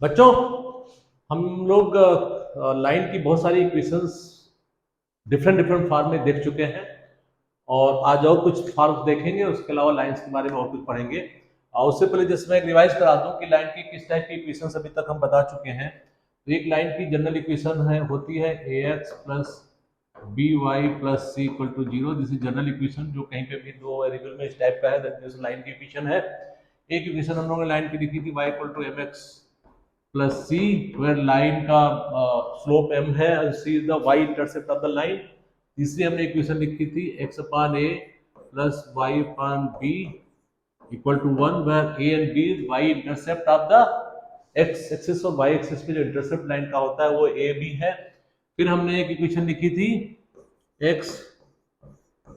बच्चों, हम लोग लाइन की बहुत सारी इक्वेशंस डिफरेंट डिफरेंट फॉर्म में देख चुके हैं और आज और कुछ फॉर्म्स देखेंगे। उसके अलावा लाइंस के बारे में और कुछ पढ़ेंगे। और उससे पहले जैसे मैं एक रिवाइज करा दूं कि लाइन की किस टाइप की इक्वेशंस अभी तक हम बता चुके हैं। तो एक लाइन की जनरल इक्वेशन होती है ax plus by plus c equal to 0। This is general equation जो कहीं पे भी दो वेरिएबल में इस टाइप का है, दैट मींस लाइन की इक्वेशन है। एक इक्वेशन हम लोगों ने लाइन की लिखी थी y equal to mx plus c, where line का स्लोप m है और c is the y intercept of the line. तीसरी हमने इक्वेशन लिखी थी x upon a plus y upon b equal to 1, where a and b is y intercept of the x axis और y axis पे जो intercept line का होता है वो a b है। फिर हमने एक इक्वेशन लिखी थी x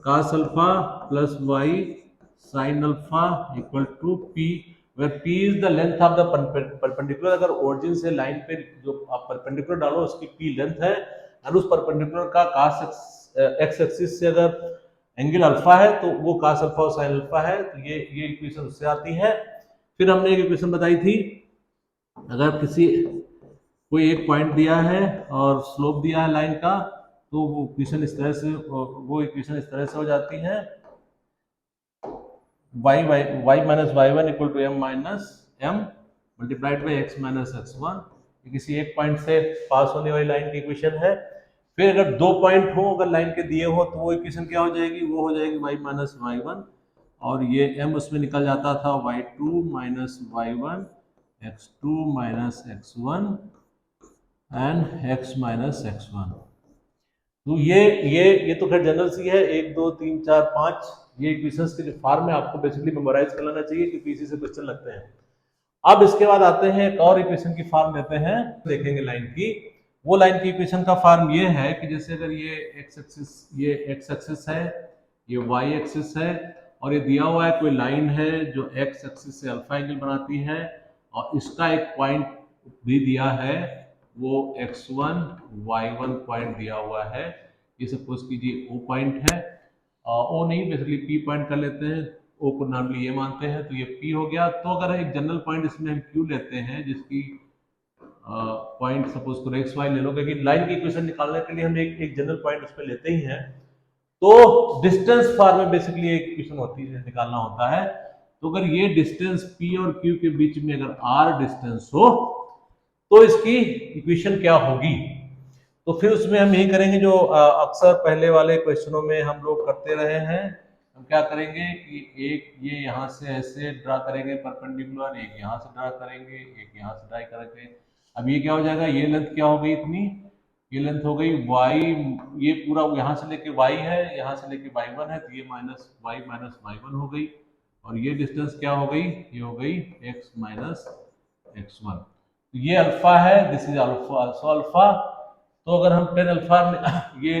cos alpha plus y sin alpha equal to p, where p is the length of the perpendicular। अगर ओरिजिन से लाइन पे जो आप परपेंडिकुलर डालो उसकी p लेंथ है और उस परपेंडिकुलर का cos x एक्सिस से अगर एंगल अल्फा है तो वो cos अल्फा और sin अल्फा है। तो ये इक्वेशन उससे आती है। फिर हमने एक इक्वेशन बताई थी, अगर किसी कोई एक पॉइंट दिया है और स्लोप दिया है लाइन का, तो वो इक्वेशन इस तरह से हो जाती है y minus y one equal to m minus m multiplied by x minus x1। किसी एक पॉइंट से पास होने वाली लाइन की इक्वेशन है। फिर अगर दो पॉइंट हो, अगर लाइन के दिए हो, तो वो इक्वेशन क्या हो जाएगी, वो हो जाएगी y माइनस वाई वन और ये m उसमें निकल जाता था y2 minus y one, x2 minus x1 and x minus x1। तो ये तो खैर जनरल सी है, 1 2 3 4 5 ये इक्वेशंस के जो फॉर्म है आपको बेसिकली मेमोराइज कर लेना चाहिए क्योंकि इसी से क्वेश्चन लगते हैं। अब इसके बाद आते हैं एक और इक्वेशन की फॉर्म लेते हैं, देखेंगे लाइन की। वो लाइन की इक्वेशन का फॉर्म ये है कि जैसे अगर ये x एक्सिस है, ये y एक्सिस है और ये दिया हुआ है कोई लाइन है जो x एक्सिस से अल्फा एंगल बनाती है और इसका एक पॉइंट भी दिया है, वो x1 y1 पॉइंट दिया हुआ है। ये सपोज कीजिए O पॉइंट है, O नहीं बेसिकली P पॉइंट कर लेते हैं, O को नॉर्मली ये मानते हैं, तो ये P हो गया। तो अगर एक जनरल पॉइंट इसमें हम Q लेते हैं जिसकी पॉइंट सपोज करो x y ले लो, क्योंकि लाइन की इक्वेशन निकालने के लिए हम एक जनरल पॉइंट उस पर लेते ही हैं। तो डिस्टेंस फॉर्म में बेसिकली एक इक्वेशन होती है, निकालना होता है। तो अगर ये डिस्टेंस P और Q के बीच में अगर R डिस्टेंस हो तो इसकी इक्वेशन क्या होगी। तो फिर उसमें हम यही करेंगे जो अक्सर पहले वाले क्वेश्चनों में हम लोग करते रहे हैं। हम क्या करेंगे कि एक ये यहाँ से ऐसे ड्रा करेंगे परपेंडिकुलर, एक यहाँ से ड्रा करेंगे, एक यहाँ से ड्रा करेंगे। अब ये क्या हो जाएगा, ये लेंथ क्या हो गई इतनी, ये लेंथ हो गई y, ये पूरा यहाँ से लेके y है, यहाँ से लेके y1 है, तो ये माइनस y1 हो गई और ये डिस्टेंस क्या हो गई, ये हो गई x माइनस x1। ये अल्फा है, this is alpha, also alpha. तो अगर हम टेन अल्फा में ये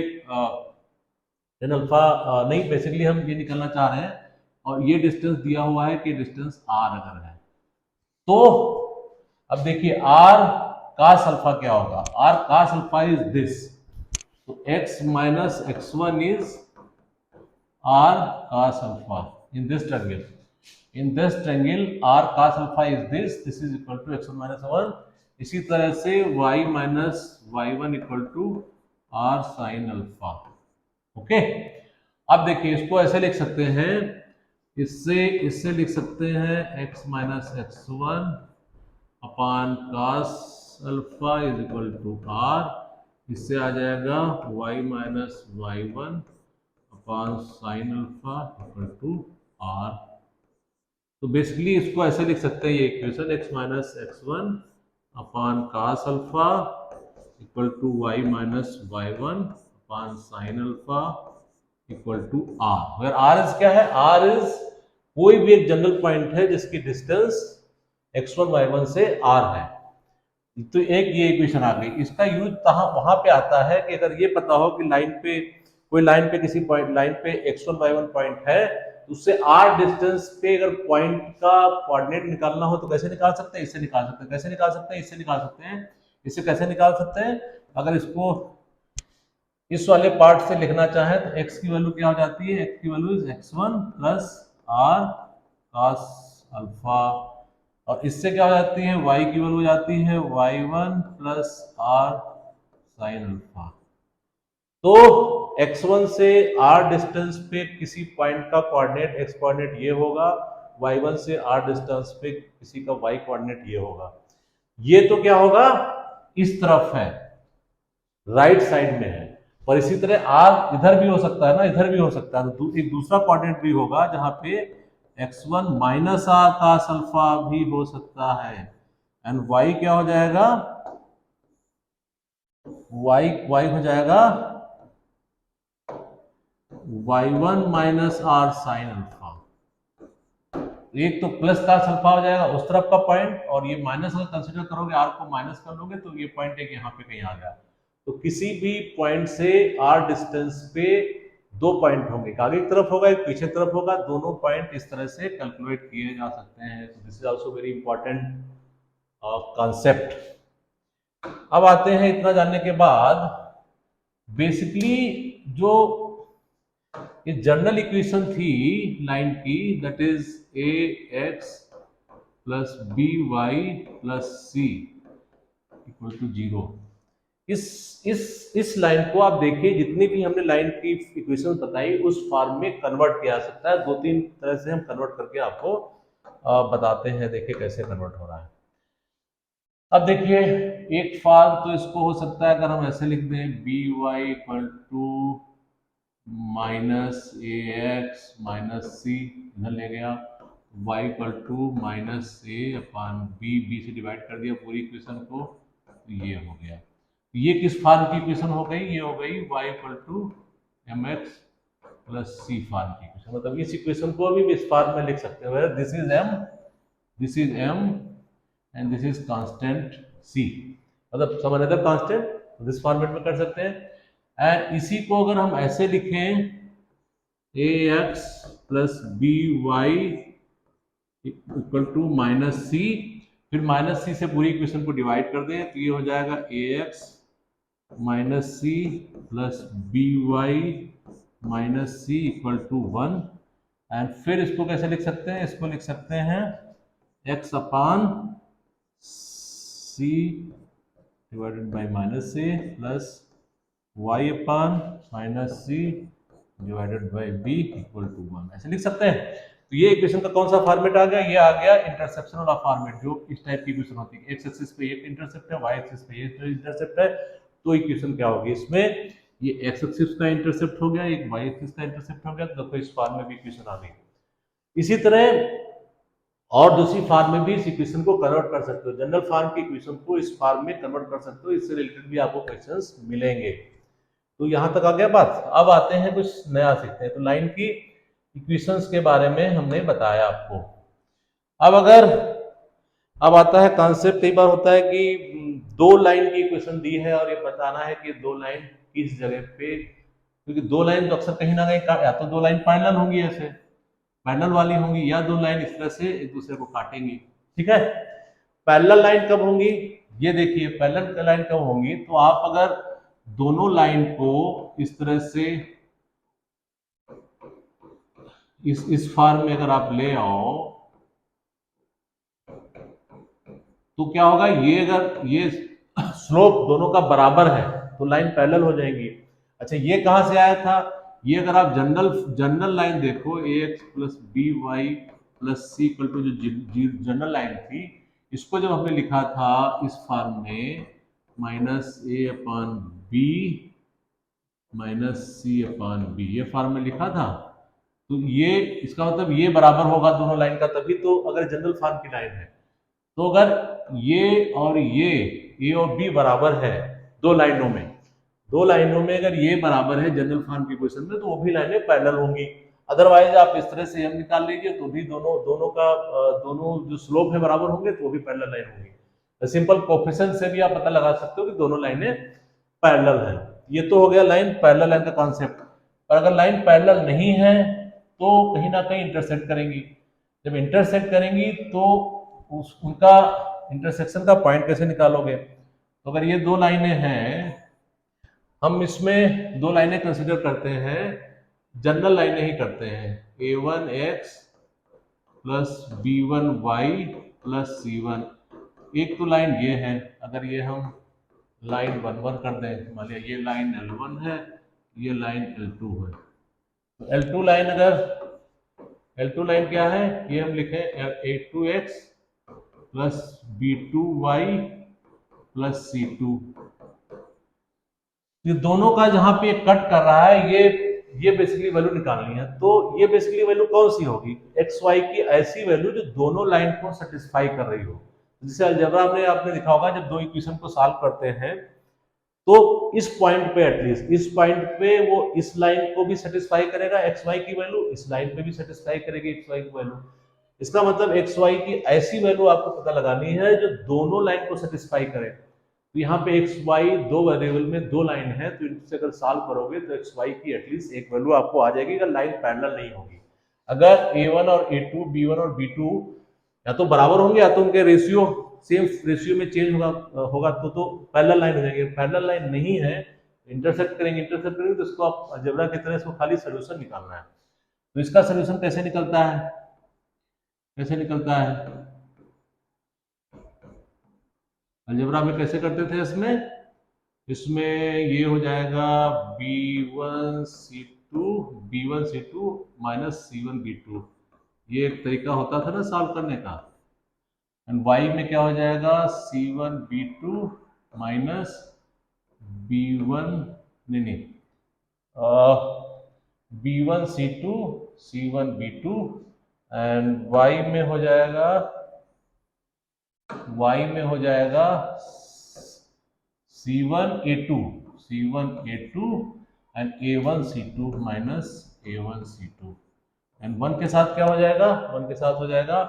टेन अल्फा नहीं बेसिकली हम ये निकालना चाह रहे हैं और ये डिस्टेंस दिया हुआ है कि डिस्टेंस r अगर है तो अब देखिए r cos अल्फा क्या होगा, r cos alpha is this, तो x minus x1 is r cos alpha in this triangle. In this triangle r cos alpha is this is equal to x1 minus 1। इसी तरह से y minus y1 equal to r sin alpha। Okay, अब देखिए इसको ऐसे लिख सकते हैं, इससे लिख सकते हैं x minus x1 upon cos alpha is equal to r। इससे आ जाएगा y minus y1 upon sin alpha equal to r। तो बेसिकली इसको ऐसे लिख सकते हैं, ये equation x minus x1 upon cos alpha equal to y minus y1 upon sin alpha equal to r, where r is क्या है, r is कोई भी एक जनरल पॉइंट है जिसकी डिस्टेंस x1 y1 से r है। तो एक ये इक्वेशन आ गई। इसका यूज वहां पे आता है कि अगर ये पता हो कि लाइन पे किसी पॉइंट लाइन पे x1 y1 पॉइंट है, उससे r डिस्टेंस पे अगर पॉइंट का कोऑर्डिनेट निकालना हो तो कैसे निकाल सकते हैं, इससे निकाल सकते हैं। कैसे निकाल सकते हैं, इससे निकाल सकते हैं। इससे कैसे निकाल सकते हैं, अगर इसको इस वाले पार्ट से लिखना चाहे तो x की वैल्यू क्या हो जाती है, x की value is x1 plus r cos alpha और इससे क्या हो जाती है, y की वैल्यू हो जाती है y1 plus r sine alpha. तो x1 से r डिस्टेंस पे किसी पॉइंट का कोऑर्डिनेट x कोऑर्डिनेट ये होगा, y1 से r डिस्टेंस पे किसी का y कोऑर्डिनेट ये होगा। ये तो क्या होगा, इस तरफ है, राइट साइड में है। और इसी तरह r इधर भी हो सकता है ना, इधर भी हो सकता है। तो एक दूसरा कोऑर्डिनेट भी होगा जहां पे x1 minus r cos alpha भी हो सकता है। एंड y क्या हो जाएगा, y हो जाएगा y1 minus r sine alpha. एक तो प्लस का अल्फा हो जाएगा उस तरफ का पॉइंट, और ये माइनस अगर कंसीडर करोगे, r को माइनस कर लोगे तो ये पॉइंट एक यहाँ पे कहीं आ गया। तो किसी भी पॉइंट से r डिस्टेंस पे दो पॉइंट होंगे, एक आगे की तरफ होगा एक पीछे की तरफ होगा, दोनों पॉइंट इस तरह से कैलकुलेट किए जा सकते हैं। तो this is also very important concept. अब आते हैं, इतना जानने के बाद बेसिकली जो ये जनरल इक्वेशन थी लाइन की, that is a x plus b y plus c equal to 0। इस लाइन को आप देखिए, जितनी भी हमने लाइन की इक्वेशन बताई उस फॉर्म में कन्वर्ट किया जा सकता है। दो तीन तरह से हम कन्वर्ट करके आपको बताते हैं, देखिए कैसे कन्वर्ट हो रहा है। अब देखिए, एक फॉर्म तो इसको हो सकता है, अगर हम ऐसे लिख दें b y equal to minus a x minus c, इधर ले गया, y equal to minus a upon b से डिवाइड कर दिया पूरी इक्वेशन को, तो ये हो गया। ये किस फॉर्म की इक्वेशन हो गई, ये हो गई y equal to m x plus c form की इक्वेशन। मतलब इस इक्वेशन को भी इस फॉर्म में लिख सकते हो, this is m and this is constant c, मतलब some another constant, this format में कर सकते हैं। एंड इसी को अगर हम ऐसे लिखें a x plus b y equal to minus c, फिर माइनस सी से पूरी इक्वेशन को डिवाइड कर दें, तो ये हो जाएगा a x minus c plus b y minus c equal to 1। And फिर इसको कैसे लिख सकते हैं, इसको लिख सकते हैं x upon c divided by minus c plus y upon minus c divided by b equal to 1, ऐसे लिख सकते हैं। तो ये इक्वेशन का कौन सा फॉर्मेट आ गया, ये आ गया इंटरसेप्शन वाला फॉर्मेट, जो इस टाइप की इक्वेशन होती है। एक्स एक्सिस पे एक इंटरसेप्ट है, वाई एक्सिस पे एक इंटरसेप्ट है, तो इक्वेशन क्या होगी इसमें, ये एक्स एक्सिस का इंटरसेप्ट हो गया, एक वाई एक्सिस का इंटरसेप्ट हो गया, तो देखो इस फॉर्म में भी इक्वेशन आ गई। इसी तरह और दूसरी फॉर्म में भी इस इक्वेशन को कन्वर्ट कर सकते हो, जनरल फॉर्म की इक्वेशन को इस फॉर्म में कन्वर्ट कर सकते हो, इससे रिलेटेड भी आपको क्वेश्चंस मिलेंगे। तो यहां तक आ गया बात। अब आते हैं कुछ नया सीखते हैं। तो लाइन की इक्वेशंस के बारे में हमने बताया आपको। अब आता है कॉन्सेप्ट, कई बार होता है कि दो लाइन की इक्वेशन दी है और ये बताना है कि दो लाइन किस जगह पे, क्योंकि दो लाइन तो अक्सर कहीं ना कहीं या तो दो लाइन पैरेलल होंगी, ऐसे पैरेलल वाली होंगी, या दो लाइन इस तरह से एक दूसरे को काटेंगी। ठीक है, पैरेलल लाइन कब होंगी, ये देखिए पैरेलल लाइन कब होंगी, तो आप अगर दोनों लाइन को इस तरह से इस फॉर्म में अगर आप ले आओ, तो क्या होगा, ये अगर ये स्लोप दोनों का बराबर है तो लाइन पैरेलल हो जाएंगी। अच्छा, ये कहां से आया था, ये अगर आप जनरल लाइन देखो, a x plus b y plus c equal to जो जनरल लाइन थी, इसको जब हमने लिखा था इस फॉर्म में minus a upon b minus c upon b, ये फॉर्म में लिखा था, तो ये इसका मतलब ये बराबर होगा दोनों लाइन का, तभी तो अगर जनरल फॉर्म की लाइन है, तो अगर ये और ये ए और बी बराबर है दो लाइनों में अगर ये बराबर है जनरल फॉर्म की इक्वेशन में, तो वो भी लाइनें पैरेलल होंगी। अदरवाइज आप इस तरह से हम निकाल लीजिए तो भी दोनों जो स्लोप है बराबर होंगे, तो वो भी पैरेलल लाइन होंगी। सिंपल कोफिशिएंट से भी आप पता लगा सकते हो कि दोनों लाइनें पैरेलल है। ये तो हो गया लाइन पैरेलल लाइन का कॉन्सेप्ट। और अगर लाइन पैरेलल नहीं है तो कहीं ना कहीं इंटरसेक्ट करेंगी। जब इंटरसेक्ट करेंगी तो उनका इंटरसेक्शन का पॉइंट कैसे निकालोगे, तो अगर ये दो लाइनें हैं, हम इसमें दो लाइनें कंसिडर करते हैं, जनरल लाइनें ही करते हैं, a1x plus b1y plus C1। एक तो लाइन ये है, अगर ये हम लाइन 1 1 कर दें, मान लिया ये लाइन L1 है, ये लाइन L2 है, तो L2 लाइन क्या है, ये हम लिखें A2x plus B2y plus C2। ये दोनों का जहां पे कट कर रहा है, ये बेसिकली वैल्यू निकालनी है। तो ये बेसिकली वैल्यू कौन सी होगी, एक्स वाई की ऐसी वैल्यू जो दोनों लाइन को सेटिस्फाई कर रही हो। जैसे अलजेब्रा में आपने देखा होगा, जब दो इक्वेशन को सॉल्व करते हैं तो इस पॉइंट पे, एटलीस्ट इस पॉइंट पे वो इस लाइन को भी सेटिस्फाई करेगा, एक्स वाई की वैल्यू इस लाइन पे भी सेटिस्फाई करेगी एक्स वाई की वैल्यू। इसका मतलब एक्स वाई की ऐसी वैल्यू आपको पता लगानी है जो दोनों लाइन को सेटिस्फाई करे। तो यहाँ पे एक्स वाई दो वेरिएबल में दो लाइन है, तो इनसे अगर सॉल्व करोगे तो एक्स वाई की एटलीस्ट एक वैल्यू आपको आ जाएगी, अगर लाइन पैरेलल नहीं होगी। अगर A1 और A2, B1 और B2 या तो बराबर होंगे या तो उनके रेशियो सेम रेशियो में चेंज होगा तो पैरेलल लाइन हो जाएगी। पैरेलल लाइन नहीं है, इंटरसेक्ट करेंगे तो इसको आप अलजेब्रा की तरह इसको खाली सोल्यूशन निकालना है। तो इसका सोल्यूशन कैसे निकलता है, अलजेब्रा में कैसे करते थे, इसमें ये हो जाएगा B1C2 माइनस C1 B2, ये एक तरीका होता था ना सॉल्व करने का। एंड y में क्या हो जाएगा, C1 B2 माइनस B1 नहीं B1 C1 B2, and y में हो जाएगा C1 A2 and A1 C2 minus A1 C2, and 1 के साथ क्या हो जाएगा,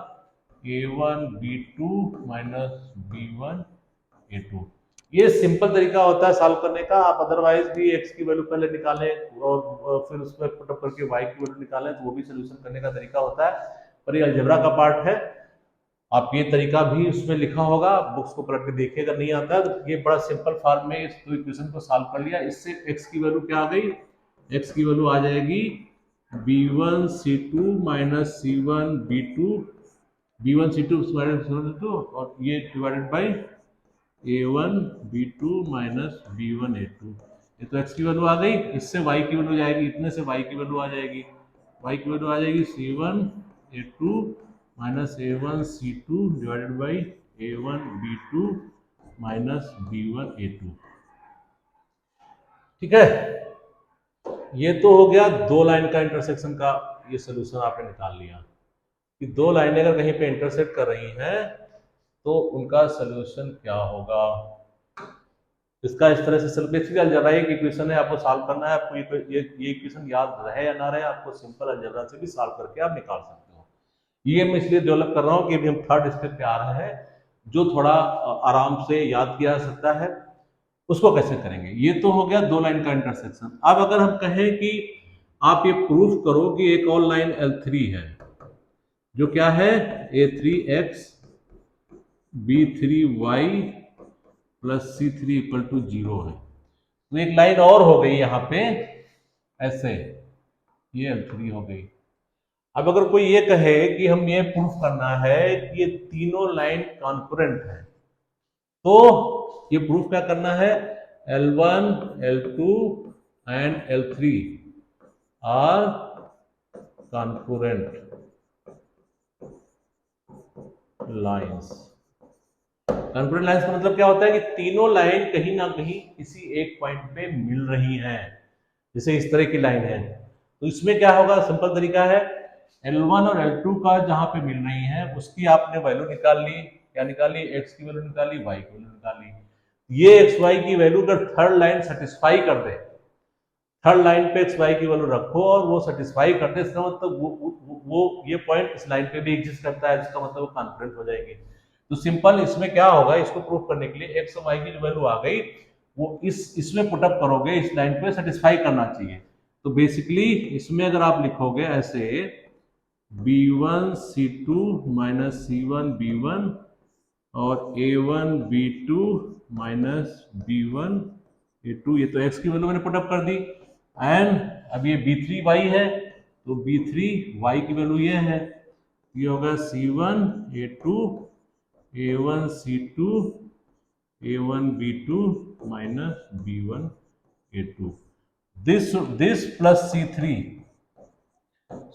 A1 B2 minus B1 A2। ये सिंपल तरीका होता है सॉल्व करने का। आप अदरवाइज भी x की वैल्यू पहले निकालें और फिर उस पर पुट अप करके y की वैल्यू निकालें, तो वो भी सोल्यूशन करने का तरीका होता है। पर ये अलजेब्रा का पार्ट है, आप ये तरीका भी उसमें लिखा होगा, बुक्स को पलट के देखिए अगर नहीं आता है। तो ये बड़ा सिंपल फॉर्म में इस इक्वेशन को सॉल्व कर लिया। इससे x की वैल्यू क्या आ गई, x की वैल्यू आ जाएगी B1 C2 minus C1 B2, B1 C2 और ये divided by A1 B2 minus B1 A2। ये तो x की वैल्यू आ गई, इससे y की वैल्यू जाएगी, इतने से y की वैल्यू आ जाएगी, C1 A2 minus A1 C2 divided by A1 B2 minus B1 A2। ठीक है, ये तो हो गया दो लाइन का इंटरसेक्शन का, ये सोल्यूशन आपने निकाल लिया कि दो लाइनें अगर कहीं पे इंटरसेक्ट कर रही हैं तो उनका सोल्यूशन क्या होगा। इसका इस तरह से बेसिकली अलजेब्रा एक इक्वेशन है, आपको सॉल्व करना है। आपको ये इक्वेशन याद रहे या ना रहे, आपको सिंपल अलजेब्रा से भी सॉल्व करके आप निकाल सकते हो। ये मैं इसलिए डेवलप कर रहा हूँ कि अभी हम थर्ड स्टेप पे आ रहे हैं, जो थोड़ा आराम से याद किया जा सकता है। उसको कैसे करेंगे, ये तो हो गया दो लाइन का इंटरसेक्शन। अब अगर हम कहें कि आप ये प्रूफ करो कि एक और लाइन L3 है, जो क्या है A3x B3y plus C3 equal to 0 है। तो एक लाइन और हो गई यहाँ पे ऐसे, ये L3 हो गई। अब अगर कोई ये कहे कि हम ये प्रूफ करना है कि ये तीनों लाइन कॉन्करेंट है, तो ये प्रूफ क्या करना है, L1 L2 and L3 are concurrent lines. Concurrent lines का मतलब क्या होता है कि तीनों लाइन कहीं ना कहीं किसी एक पॉइंट पे मिल रही हैं। जैसे इस तरह की लाइन है, तो इसमें क्या होगा, सिंपल तरीका है, L1 और L2 का जहां पे मिल रही है उसकी आपने वैल्यू निकाल ली। क्या निकाली, x की वैल्यू निकाली, y की वैल्यू निकाली। ये x y की वैल्यू अगर थर्ड लाइन सेटिस्फाई कर दे, थर्ड लाइन पे x y की वैल्यू रखो और वो सेटिस्फाई करते, इसका मतलब वो ये पॉइंट इस लाइन पे भी एग्जिस्ट करता है, इसका मतलब वो कॉन्करेंट हो जाएगी। तो सिंपल इसमें क्या होगा, इसको प्रूव करने के लिए x और y की जो वैल्यू आ गई वो इसमें पुटअप करोगे, इस लाइन पे सेटिस्फाई करना चाहिए। तो बेसिकली इसमें अगर आप लिखोगे ऐसे B1 C2 minus C1 B1 और A1 B2 minus B1 A2, ये तो x की वैल्यू मैंने पुटअप कर दी। एंड अब ये B3y है, तो B3y की वैल्यू ये है, ये होगा C1 A2 A1 C2 A1 B2 minus B1 A2. This plus C3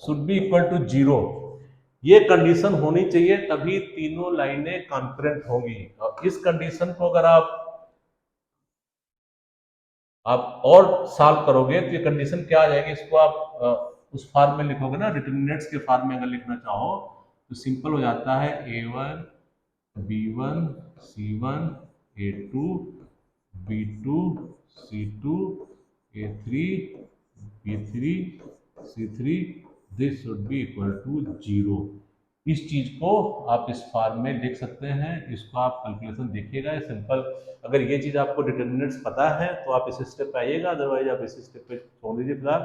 should be equal to 0. ये कंडीशन होनी चाहिए, तभी तीनों लाइनें कॉन्करेंट होंगी। और इस कंडीशन को अगर आप और सॉल्व करोगे तो ये कंडीशन क्या आ जाएगी, इसको आप उस फॉर्म में लिखोगे ना, डिटरमिनेंट्स के फॉर्म में अगर लिखना चाहो तो सिंपल हो जाता है A1 B1 C1 A2 B2 C2 A3 B3 C3, this should be equal to 0। इस चीज को आप इस फॉर्म में लिख सकते हैं। इसको आप कैलकुलेशन देखिएगा, सिंपल। अगर ये चीज आपको डिटरमिनेंट्स पता है तो आप इस स्टेप पे आइएगा, अदरवाइज आप इस स्टेप पे छोड़ दीजिए फिलहाल।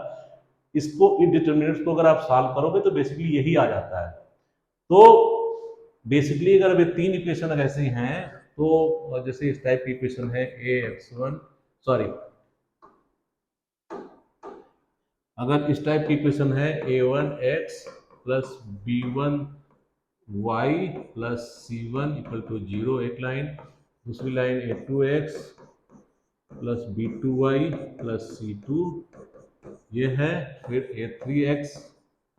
इसको इन डिटरमिनेंट्स को अगर आप सॉल्व करोगे तो बेसिकली यही आ जाता है। तो बेसिकली अगर ये तीन इक्वेशन ऐसे हैं, तो जैसे इस टाइप की इक्वेशन है अगर इस टाइप की इक्वेशन है A1x plus B1y plus C1 equal to 0 एक लाइन, दूसरी line A2x plus B2y plus C2 ये है, फिर A3x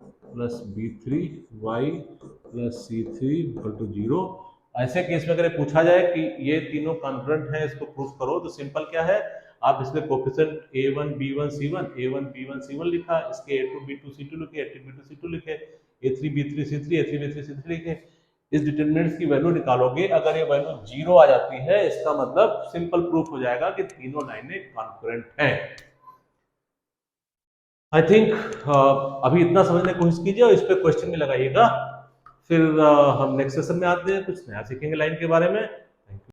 plus B3y plus C3 equal to 0। ऐसे केस में अगर पूछा जाए कि ये तीनों कॉन्करेंट हैं, इसको प्रूफ करो, तो सिंपल क्या है, आप इसमें coefficient A1 B1 C1 A1 B1 C1 लिखा, इसके A2 B2 C2 लिखे, A3 B2 C2 लिखे, A3 B3 C3 A3 B3 C3 लिखे। इस डिटरमिनेंट्स की वैल्यू निकालोगे, अगर ये वैल्यू 0 आ जाती है, इसका मतलब सिंपल प्रूफ हो जाएगा कि तीनों लाइनें कॉन्करेंट हैं। आई थिंक अभी इतना समझने की कोशिश कीजिए और इस पर क्वेश्चन भी लगाइएगा। फिर हम नेक्स्ट सेशन में आते हैं, कुछ नया सीखेंगे लाइन के बारे में।